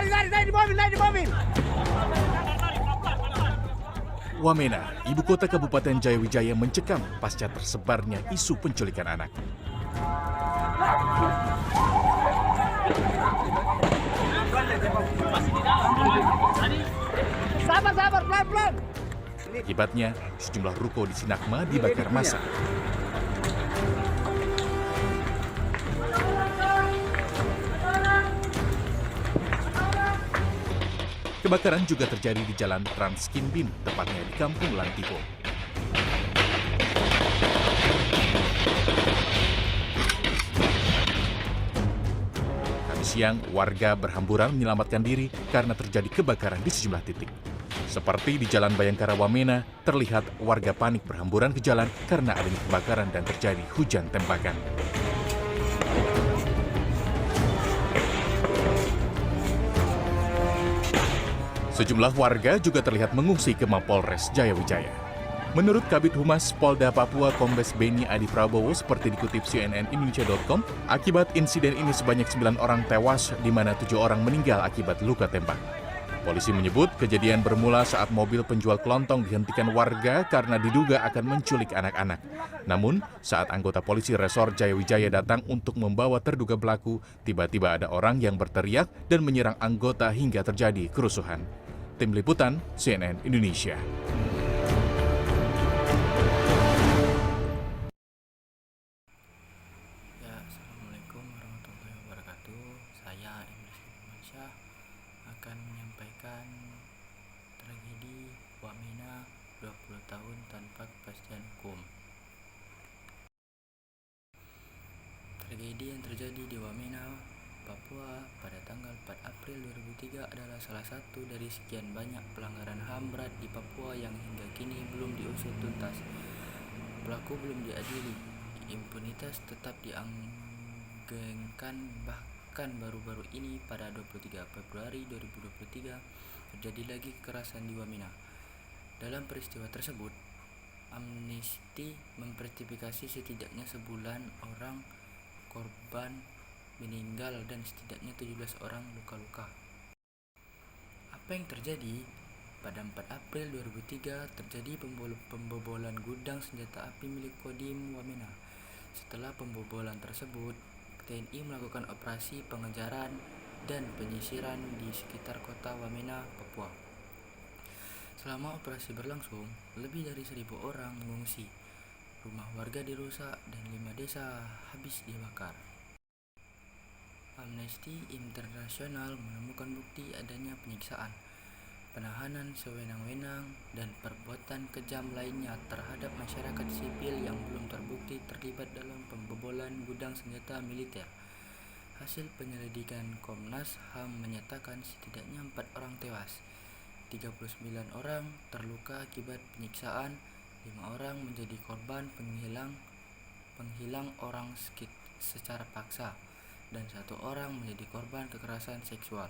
Lari di mobil, lari di mobil. Wamena, ibu kota Kabupaten Jayawijaya mencekam pasca tersebarnya isu penculikan anak. Sabar, pelan-pelan. Akibatnya, sejumlah ruko di Sinagma dibakar massa. Kebakaran juga terjadi di Jalan Trans Kimbin, tepatnya di Kampung Lantipo. Kami siang, warga berhamburan menyelamatkan diri karena terjadi kebakaran di sejumlah titik. Seperti di Jalan Bayangkara Wamena, terlihat warga panik berhamburan ke jalan karena adanya kebakaran dan terjadi hujan tembakan. Sejumlah warga juga terlihat mengungsi ke Mapolres Jayawijaya. Menurut Kabid Humas Polda Papua Kombes Beni Adi Prabowo seperti dikutip cnnindonesia.com, akibat insiden ini sebanyak 9 orang tewas di mana 7 orang meninggal akibat luka tembak. Polisi menyebut kejadian bermula saat mobil penjual kelontong dihentikan warga karena diduga akan menculik anak-anak. Namun, saat anggota polisi Resor Jayawijaya datang untuk membawa terduga pelaku, tiba-tiba ada orang yang berteriak dan menyerang anggota hingga terjadi kerusuhan. Tim Liputan, CNN Indonesia. Assalamualaikum warahmatullahi wabarakatuh. Saya Emrus Indonesia akan menyampaikan tragedi Wamena 20 tahun tanpa kepastian hukum. Tragedi yang terjadi di Wamena, Papua pada tanggal 4 April 2003 adalah salah satu dari sekian banyak pelanggaran HAM berat di Papua yang hingga kini belum diusut tuntas. Pelaku belum diadili, impunitas tetap dianggengkan, bahkan baru-baru ini pada 23 Februari 2023 terjadi lagi kekerasan di Wamena. Dalam peristiwa tersebut, Amnesty mempertifikasi setidaknya 11 orang korban meninggal dan setidaknya 17 orang luka-luka. Apa yang terjadi? Pada 4 April 2003 terjadi pembobolan gudang senjata api milik Kodim Wamena. Setelah pembobolan tersebut, TNI melakukan operasi pengejaran dan penyisiran di sekitar kota Wamena, Papua. Selama operasi berlangsung, lebih dari 1.000 orang mengungsi. Rumah warga dirusak dan 5 desa habis dibakar. Amnesty Internasional menemukan bukti adanya penyiksaan, penahanan sewenang-wenang, dan perbuatan kejam lainnya terhadap masyarakat sipil yang belum terbukti terlibat dalam pembobolan gudang senjata militer. Hasil penyelidikan Komnas HAM menyatakan setidaknya 4 orang tewas, 39 orang terluka akibat penyiksaan, 5 orang menjadi korban penghilang orang secara paksa, dan 1 orang menjadi korban kekerasan seksual.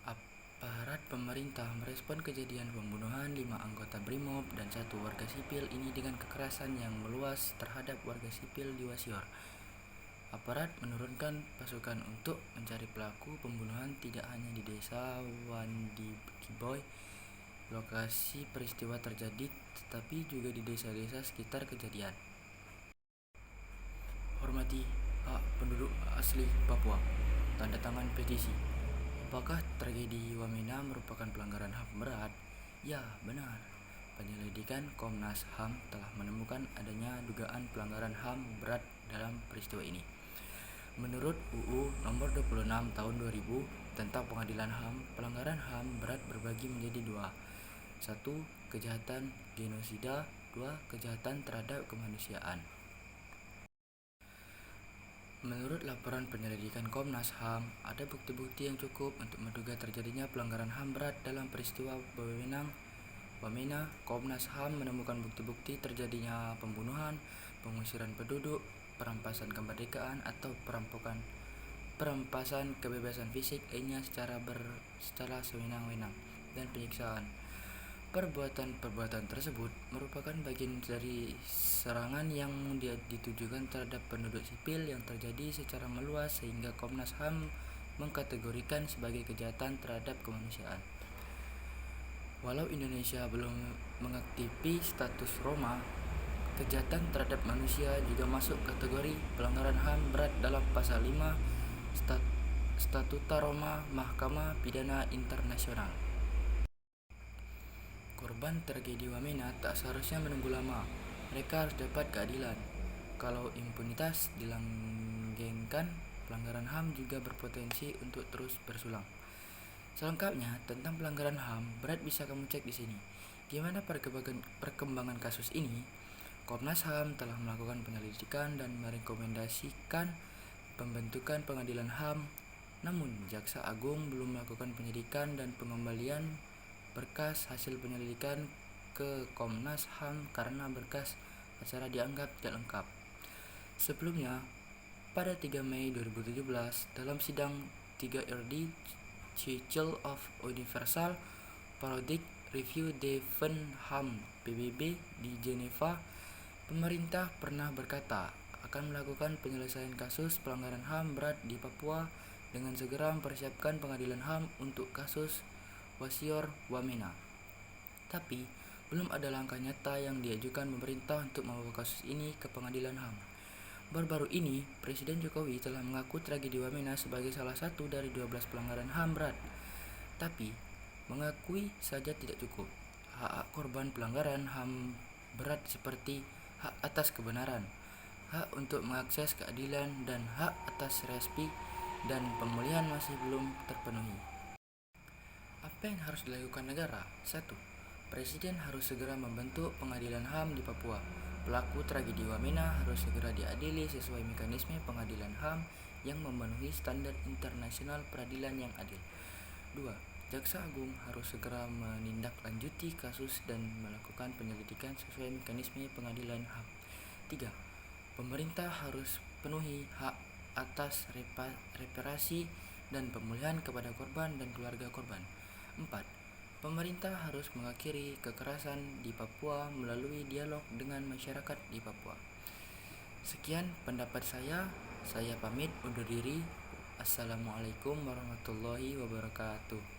Aparat pemerintah merespon kejadian pembunuhan 5 anggota BRIMOB dan 1 warga sipil ini dengan kekerasan yang meluas terhadap warga sipil di Wasior. Aparat menurunkan pasukan untuk mencari pelaku pembunuhan tidak hanya di desa Wandikiboy, lokasi peristiwa terjadi, tetapi juga di desa-desa sekitar kejadian. Hormati hak penduduk asli Papua. Tanda tangan petisi. Apakah tragedi Wamena merupakan pelanggaran HAM berat? Ya, benar. Penyelidikan Komnas HAM telah menemukan adanya dugaan pelanggaran HAM berat dalam peristiwa ini. Menurut UU Nomor 26 Tahun 2000 tentang Pengadilan HAM, pelanggaran HAM berat berbagi menjadi 2. 1. Kejahatan genosida. 2. Kejahatan terhadap kemanusiaan. Menurut laporan penyelidikan Komnas HAM, ada bukti-bukti yang cukup untuk menduga terjadinya pelanggaran HAM berat dalam peristiwa Wamena. Komnas HAM menemukan bukti-bukti terjadinya pembunuhan, pengusiran penduduk, perampasan kemerdekaan atau perampasan kebebasan fisik lainnya secara sewenang-wenang, dan penyiksaan. Perbuatan tersebut merupakan bagian dari serangan yang ditujukan terhadap penduduk sipil yang terjadi secara meluas sehingga Komnas HAM mengkategorikan sebagai kejahatan terhadap kemanusiaan. Walau Indonesia belum mengaktifkan status Roma, kejahatan terhadap manusia juga masuk kategori pelanggaran HAM berat dalam pasal 5 Statuta Roma Mahkamah Pidana Internasional. Korban tragedi Wamena tak seharusnya menunggu lama. Mereka harus dapat keadilan. Kalau impunitas dilanggengkan, pelanggaran HAM juga berpotensi untuk terus bersulang. Selengkapnya tentang pelanggaran HAM berat bisa kamu cek di sini. Gimana perkembangan kasus ini? Komnas HAM telah melakukan penyelidikan dan merekomendasikan pembentukan pengadilan HAM. Namun, Jaksa Agung belum melakukan penyidikan dan pengembalian berkas hasil penyelidikan ke Komnas HAM karena berkas acara dianggap tidak lengkap. Sebelumnya, pada 3 Mei 2017, dalam sidang 3RD Church of Universal Periodic Review Defense HAM PBB di Jeneva, pemerintah pernah berkata akan melakukan penyelesaian kasus pelanggaran HAM berat di Papua dengan segera mempersiapkan pengadilan HAM untuk kasus Wasior Wamena. Tapi, belum ada langkah nyata yang diajukan pemerintah untuk membawa kasus ini ke pengadilan HAM. Baru-baru ini, Presiden Jokowi telah mengaku tragedi Wamena sebagai salah satu dari 12 pelanggaran HAM berat. Tapi, mengakui saja tidak cukup. Hak korban pelanggaran HAM berat seperti hak atas kebenaran, hak untuk mengakses keadilan, dan hak atas respi dan pemulihan masih belum terpenuhi. Apa yang harus dilakukan negara? 1. Presiden harus segera membentuk pengadilan HAM di Papua. Pelaku tragedi Wamena harus segera diadili sesuai mekanisme pengadilan HAM yang memenuhi standar internasional peradilan yang adil. 2. Jaksa Agung harus segera menindaklanjuti kasus dan melakukan penyelidikan sesuai mekanisme pengadilan HAM. 3. Pemerintah harus penuhi hak atas reparasi dan pemulihan kepada korban dan keluarga korban. 4. Pemerintah harus mengakhiri kekerasan di Papua melalui dialog dengan masyarakat di Papua. Sekian pendapat saya pamit undur diri. Assalamualaikum warahmatullahi wabarakatuh.